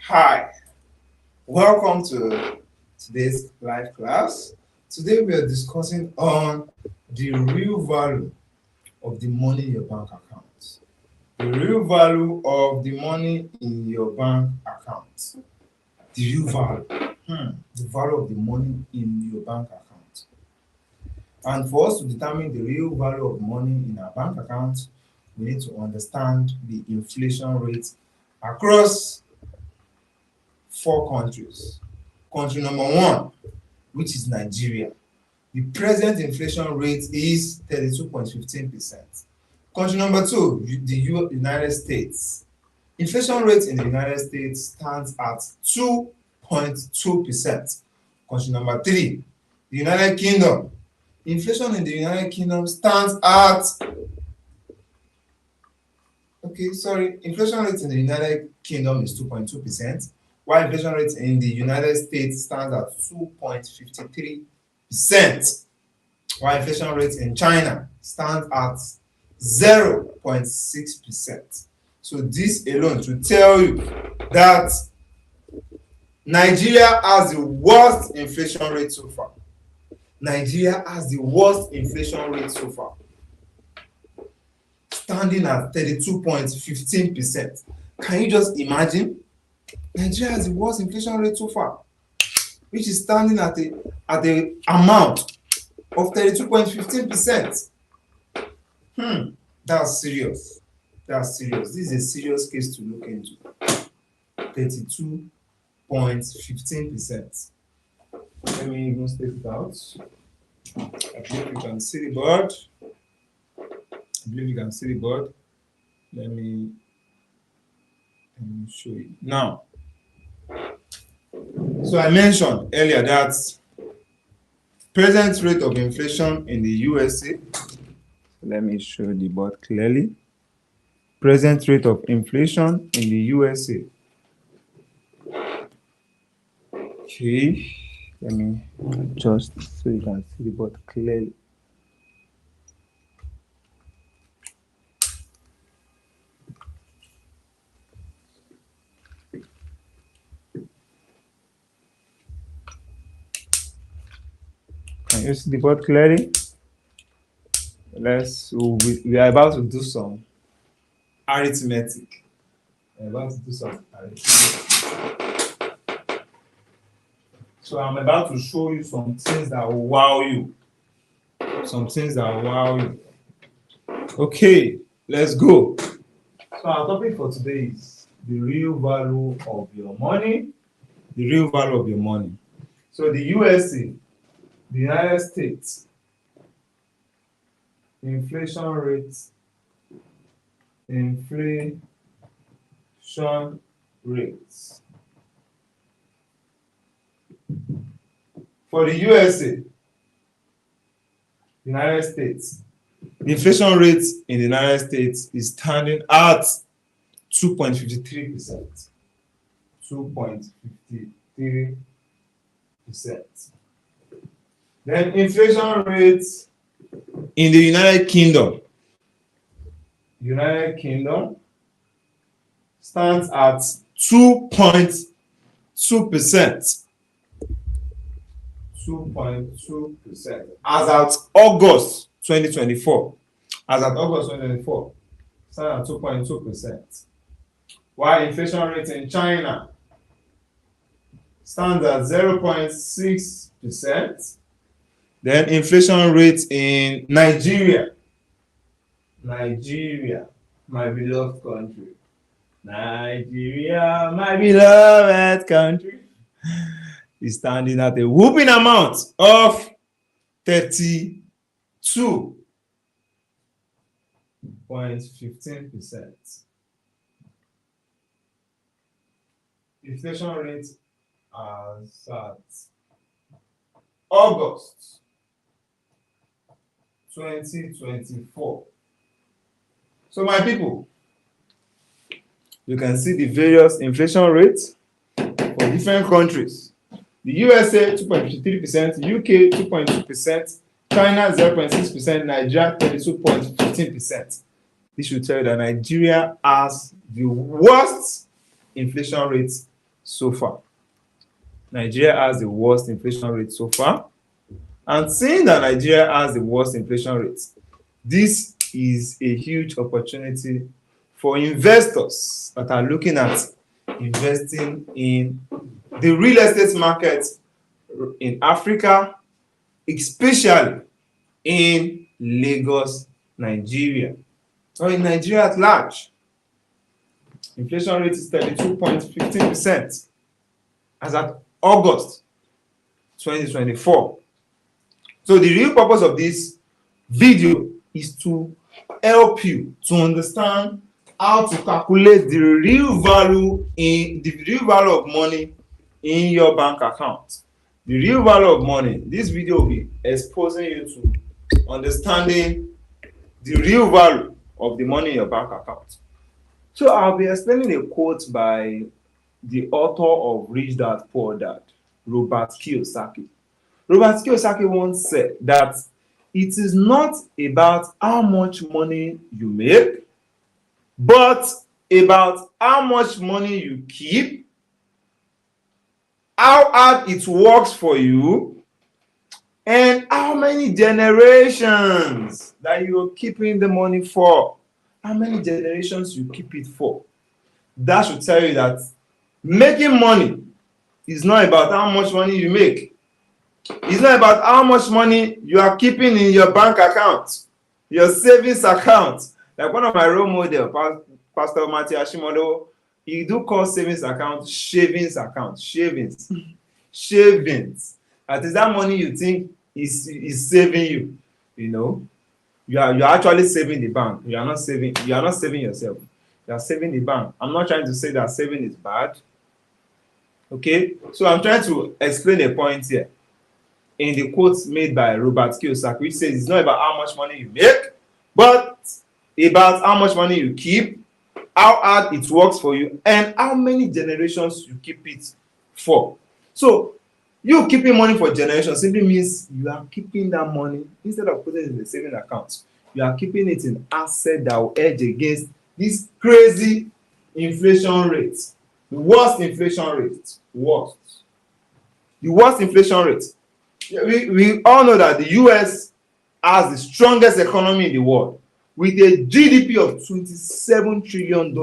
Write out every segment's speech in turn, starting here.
Hi, welcome to today's live class. Today we are discussing on the real value of the money in your bank account. The real value of the money in your bank account. The real value. The value of the money in your bank account. And for us to determine the real value of money in our bank account, we need to understand the inflation rate across four countries. Country number one, which is Nigeria. The present inflation rate is 32.15%. Country number two, the United States. Inflation rate in the United States stands at 2.2%. Country number three, the United Kingdom. Inflation in the United Kingdom stands at inflation rate in the United Kingdom is 2.2%, while inflation rate in the United States stands at 2.53%, while inflation rate in China stands at 0.6%. So this alone should tell you that Nigeria has the worst inflation rate so far. Nigeria has the worst inflation rate so far, standing at 32.15%. Can you just imagine? Nigeria has the worst inflation rate so far, which is standing at the amount of 32.15%. That's serious. That's serious. This is a serious case to look into. 32.15%. Let me even state it out. I believe you can see the board. Let me show you now. So I mentioned earlier that present rate of inflation in the USA. Let me show the board clearly. Present rate of inflation in the USA. Okay, let me adjust so you can see the board clearly. Can you see the board clearly? We are about to do some arithmetic. So I'm about to show you some things that will wow you. Okay, let's go. So our topic for today is the real value of your money. The real value of your money. So the USA, the United States, inflation rates. For the USA, United States, the inflation rate in the United States is standing at 2.53%. 2.53%. Then inflation rate in the United Kingdom. United Kingdom stands at 2.2%. 2.2% as at August 2024. Stands at 2.2%. While inflation rate in China stands at 0.6%. Then inflation rate in Nigeria, my beloved country. Nigeria, my beloved country, is standing at a whooping amount of 32.15%. Inflation rate as at August 2024. So my people, you can see the various inflation rates for different countries. The USA 2.53%, UK 2.2%, China 0.6%, Nigeria 32.15%. This should tell you that Nigeria has the worst inflation rate so far. Nigeria has the worst inflation rate so far. And seeing that Nigeria has the worst inflation rate, this is a huge opportunity for investors that are looking at investing in the real estate market in Africa, especially in Lagos, Nigeria, or in Nigeria at large. Inflation rate is 32.15% as at August 2024. So the real purpose of this video is to help you to understand how to calculate the real value of money in your bank account. The real value of money. This video will be exposing you to understanding the real value of the money in your bank account. So I'll be explaining a quote by the author of Rich Dad Poor Dad, Robert Kiyosaki. Robert Kiyosaki once said that it is not about how much money you make, but about how much money you keep, how hard it works for you, and how many generations that you're keeping the money for. How many generations you keep it for. That should tell you that making money is not about how much money you make. It's not about how much money you are keeping in your bank account, your savings account. Like one of my role models, Pastor Matthew Ashimodo, he do call savings account shavings account. Shavings. Shavings. That is that money you think is saving you. You know, you are actually saving the bank. You are not saving yourself. You are saving the bank. I'm not trying to say that saving is bad. Okay, so I'm trying to explain a point here in the quotes made by Robert Kiyosaki, which says it's not about how much money you make, but about how much money you keep, how hard it works for you, and how many generations you keep it for. So you keeping money for generations simply means you are keeping that money instead of putting it in the saving account. You are keeping it in asset that will hedge against this crazy inflation rate. The worst inflation rate. The worst inflation rate. We all know that the US has the strongest economy in the world with a GDP of $27 trillion.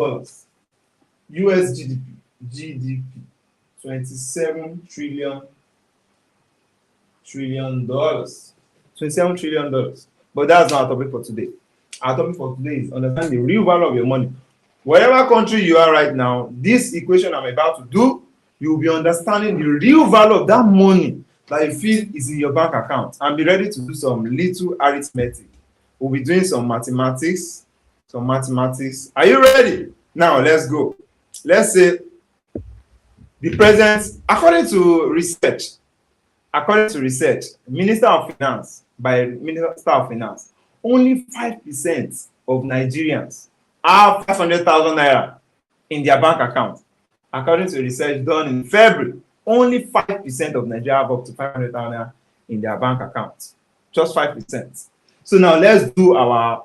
US GDP, $27 trillion. $27 trillion. But that's not our topic for today. Our topic for today is understanding the real value of your money. Whatever country you are right now, this equation I'm about to do, you will be understanding the real value of that money that you feel is in your bank account, and be ready to do some little arithmetic. We'll be doing some mathematics. Are you ready? Now let's go. Let's say the president, according to research, Minister of Finance, only 5% of Nigerians have 500,000 naira in their bank account. According to research done in February, only 5% of Nigeria have up to 500,000 naira in their bank account. Just 5%. So now let's do our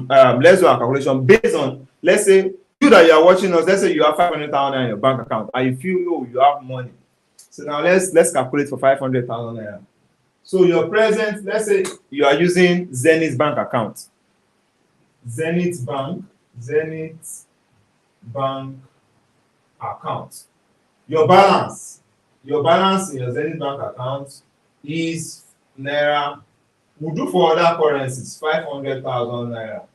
calculation based on, let's say you that you are watching us, let's say you have 500,000 naira in your bank account and you feel you have money. So now let's calculate for 500,000 naira. So your present, let's say you are using Zenith Bank account. Zenith Bank account. Your balance in your Zenith Bank account is naira. We'll do for other currencies 500,000 naira.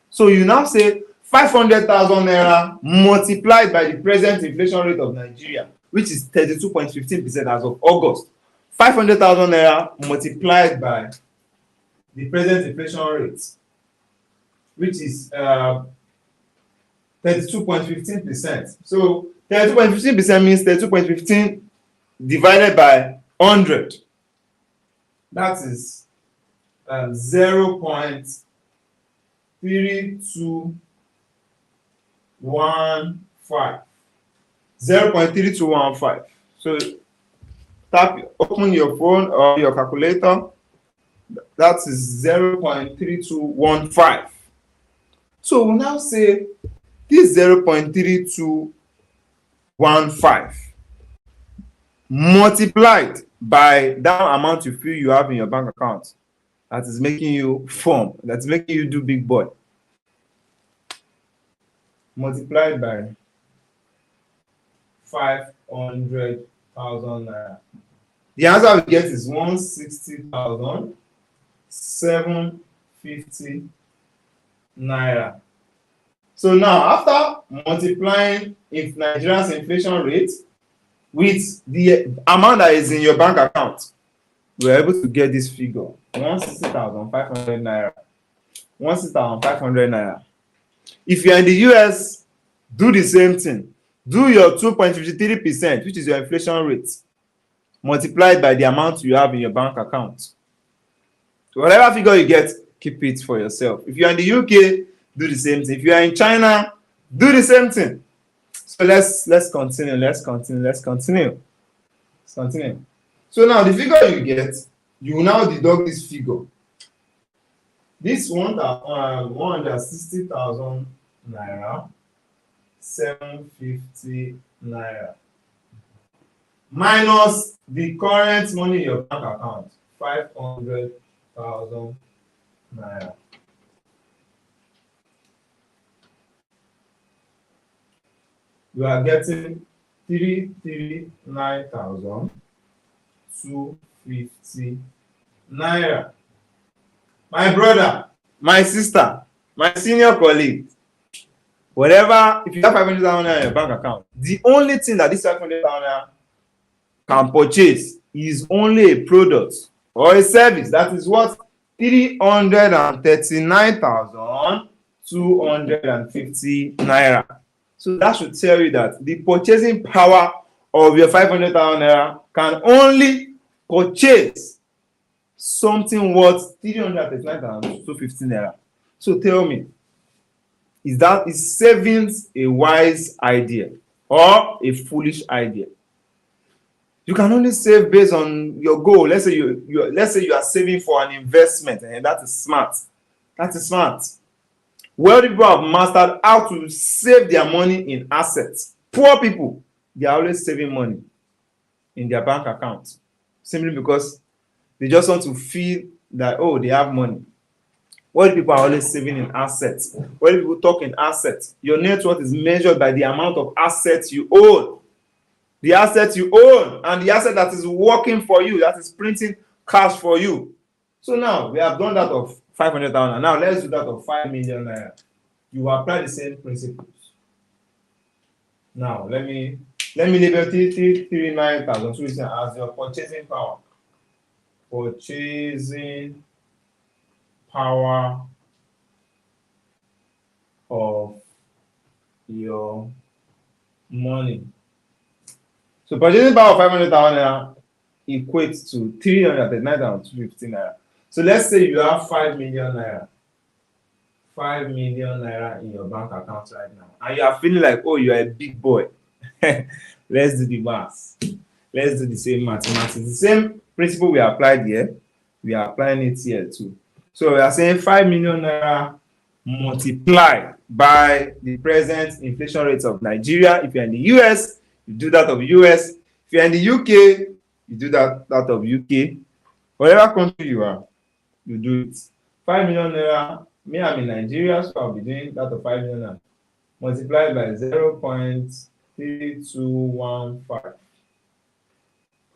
So you now say 500,000 naira multiplied by the present inflation rate of Nigeria, which is 32.15% as of August. 500,000 naira multiplied by the present inflation rate, which is 32.15%. So 32.15% means 32.15 divided by 100. That is 0.3215. 0.3215. So open your phone or your calculator. That is 0.3215. So we'll now say this 0.3215 multiplied by that amount you feel you have in your bank account that is making you form, that's making you do big boy. Multiplied by 500,000 naira. The answer we get is 160,750 naira. So now, after multiplying Nigeria's inflation rate with the amount that is in your bank account, we are able to get this figure: 160,500 naira. 160,500 naira. If you are in the US, do the same thing. Do your 2.53%, which is your inflation rate, multiplied by the amount you have in your bank account. So whatever figure you get, keep it for yourself. If you are in the UK, do the same thing. If you are in China, do the same thing. So let's continue. So now the figure you get, you will now deduct this figure. This 160,000 naira, 750 naira, minus the current money in your bank account, 500,000 naira. You are getting 339,250 naira. My brother, my sister, my senior colleague, whatever, if you have 500,000 naira in your bank account, the only thing that this 500,000 naira can purchase is only a product or a service that is worth 339,250 naira. So that should tell you that the purchasing power of your 500,000 naira can only purchase something worth 339,250 naira. So tell me, is savings a wise idea or a foolish idea? You can only save based on your goal. Let's say you are saving for an investment, and that is smart. Wealthy people have mastered how to save their money in assets. Poor people, they are always saving money in their bank account simply because they just want to feel that, oh, they have money. Wealthy people are always saving in assets. Wealthy people talk in assets. Your net worth is measured by the amount of assets you own. The assets you own and the asset that is working for you, that is printing cash for you. So now we have done that of 500,000. Now let's do that of 5 million naira. You apply the same principles. Now let me label 339,000 as your purchasing power. Purchasing power of your money. So purchasing power of 500,000 naira equates to 339,250 naira. So let's say you have 5 million naira. 5 million naira in your bank account right now. And you are feeling like, oh, you are a big boy. Let's do the math. Let's do the same mathematics. The same principle we applied here, we are applying it here too. So we are saying 5 million naira multiplied by the present inflation rates of Nigeria. If you're in the US, you do that of US. If you're in the UK, you do that of UK. Whatever country you are, you do it. 5 million naira. Me, I'm in Nigeria, so I'll be doing that of 5 million naira. Multiplied by 0.3215.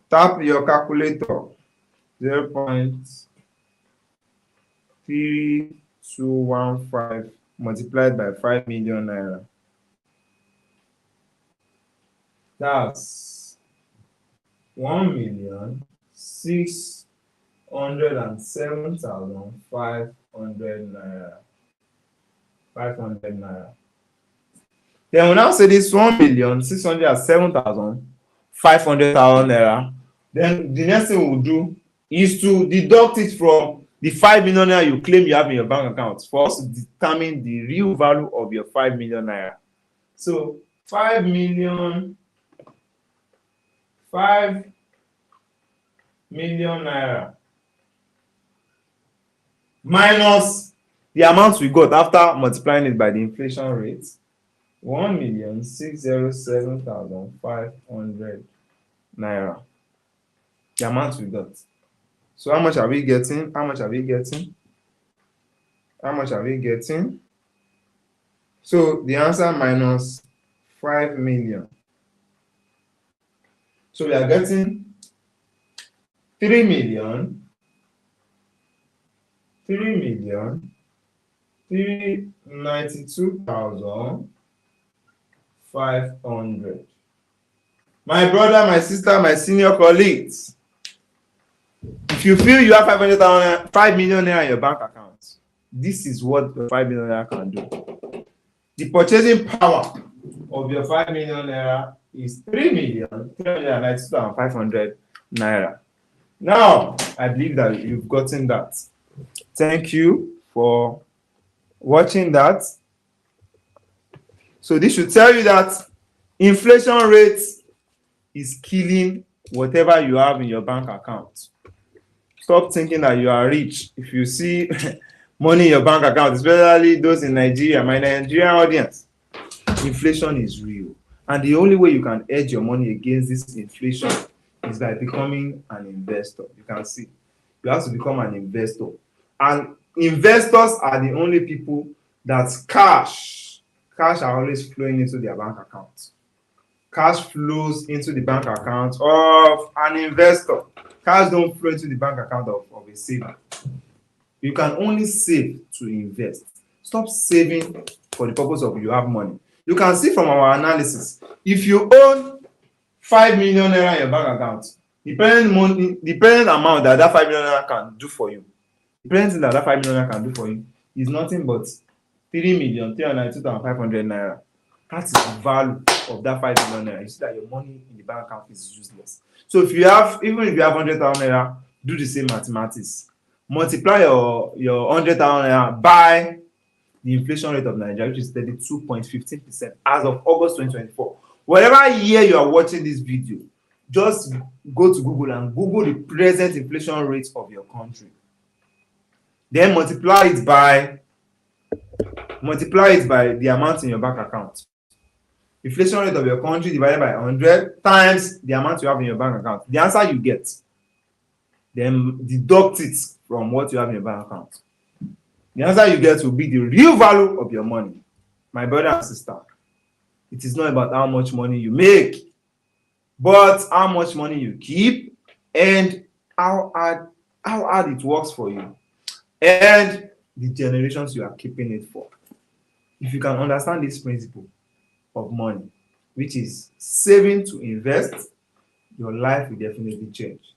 Tap your calculator. 0.3215 multiplied by 5 million naira. That's 1,607,500 naira. 500 naira. Then we now say this 1,607,500 naira. Then the next thing we'll do is to deduct it from the 5 million naira you claim you have in your bank account for us to determine the real value of your 5 million naira. So 5 million naira minus the amount we got after multiplying it by the inflation rate 1,607,500 naira. The amount we got. So how much are we getting? How much are we getting? How much are we getting? So the answer minus 5 million. So we are getting 3 million, 392,500. My brother, my sister, my senior colleagues, if you feel you have 5 million naira in your bank account, this is what your 5 million naira can do. The purchasing power of your 5 million naira is 3,392,500 naira. Now, I believe that you've gotten that. Thank you for watching that. So this should tell you that inflation rate is killing whatever you have in your bank account. Stop thinking that you are rich. If you see money in your bank account, especially those in Nigeria, my Nigerian audience, inflation is real. And the only way you can hedge your money against this inflation is by becoming an investor. You can see, you have to become an investor. And investors are the only people that cash are always flowing into their bank account. Cash flows into the bank account of an investor. Cash don't flow into the bank account of a saver. You can only save to invest. Stop saving for the purpose of you have money. You can see from our analysis, if you own 5 million naira in your bank account, the parent amount that 5 million naira can do for you, the parent thing that 5 million naira can do for you is nothing but 3,392,500 naira. That is the value of that 5 million naira. You see that your money in the bank account is useless. So if you have, even if you have 100,000 naira, do the same mathematics. Multiply your 100,000 naira by the inflation rate of Nigeria, which is 32.15% as of August 2024. Whatever year you are watching this video, just go to Google and Google the present inflation rate of your country. Then multiply it by the amount in your bank account. Inflation rate of your country divided by 100 times the amount you have in your bank account. The answer you get, then deduct it from what you have in your bank account. The answer you get will be the real value of your money. My brother and sister, it is not about how much money you make, but how much money you keep and how hard it works for you and the generations you are keeping it for. If you can understand this principle of money, which is saving to invest, your life will definitely change.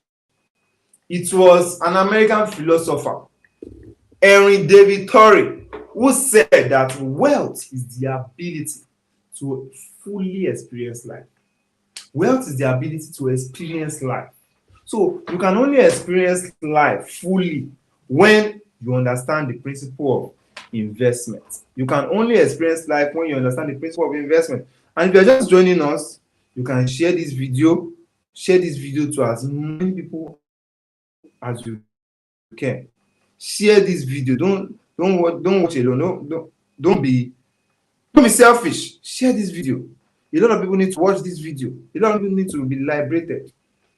It was an American philosopher, Henry David Thoreau, who said that wealth is the ability to fully experience life. Wealth is the ability to experience life. So you can only experience life fully when you understand the principle of investment. You can only experience life when you understand the principle of investment. And if you're just joining us, you can share this video to as many people as you can. Share this video. Don't watch alone. Don't be selfish. Share this video. A lot of people need to watch this video. A lot of people need to be liberated.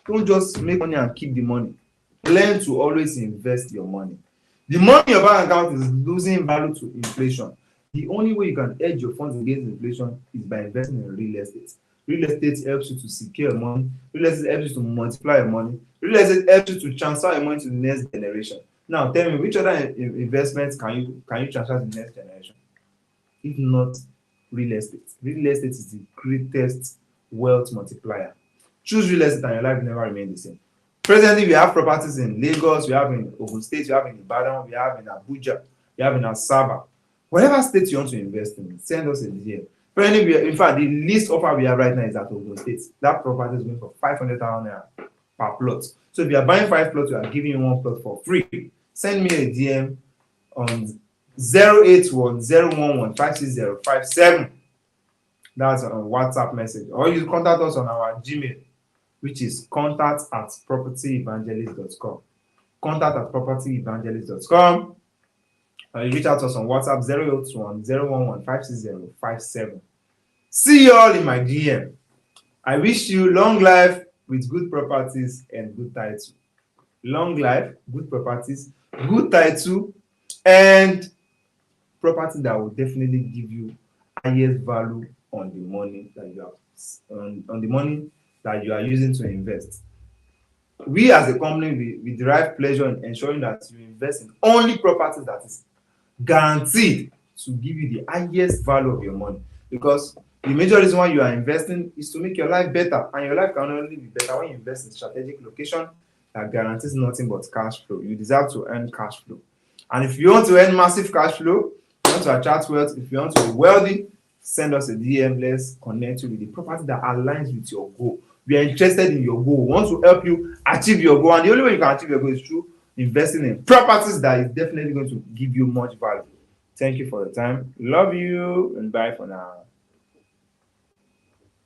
Don't just make money and keep the money. Learn to always invest your money. The money in your bank account is losing value to inflation. The only way you can hedge your funds against inflation is by investing in real estate. Real estate helps you to secure your money. Real estate helps you to multiply your money. Real estate helps you to transfer your money to the next generation. Now, tell me, which other investments can you transfer to the next generation? If not real estate. Real estate is the greatest wealth multiplier. Choose real estate and your life will never remain the same. Presently, we have properties in Lagos, we have in Ogun State, we have in Ibadan, we have in Abuja, we have in Asaba. Whatever state you want to invest in, send us a DM. In fact, the least offer we have right now is at Ogun State. That property is going for 500,000 naira per plot. So if you are buying 5 plots, we are giving you 1 plot for free. Send me a DM on 081-011-56057. That's a WhatsApp message. Or you contact us on our Gmail, which is contact@propertyevangelist.com. Contact@propertyevangelist.com. You reach out to us on WhatsApp 081-011-56057. See you all in my DM. I wish you long life with good properties and good title. Long life, good properties, good title, and property that will definitely give you highest value on the money that you have on the money that you are using to invest. We as a company, we derive pleasure in ensuring that you invest in only properties that is guaranteed to give you the highest value of your money, because the major reason why you are investing is to make your life better, and your life can only be better when you invest in strategic location that guarantees nothing but cash flow. You deserve to earn cash flow, and if you want to earn massive cash flow, if you want to attract wealth, if you want to be wealthy, send us a DM. Let's connect you with the property that aligns with your goal. We are interested in your goal. We want to help you achieve your goal, and the only way you can achieve your goal is through investing in properties that is definitely going to give you much value. Thank you for your time. Love you, and bye for now.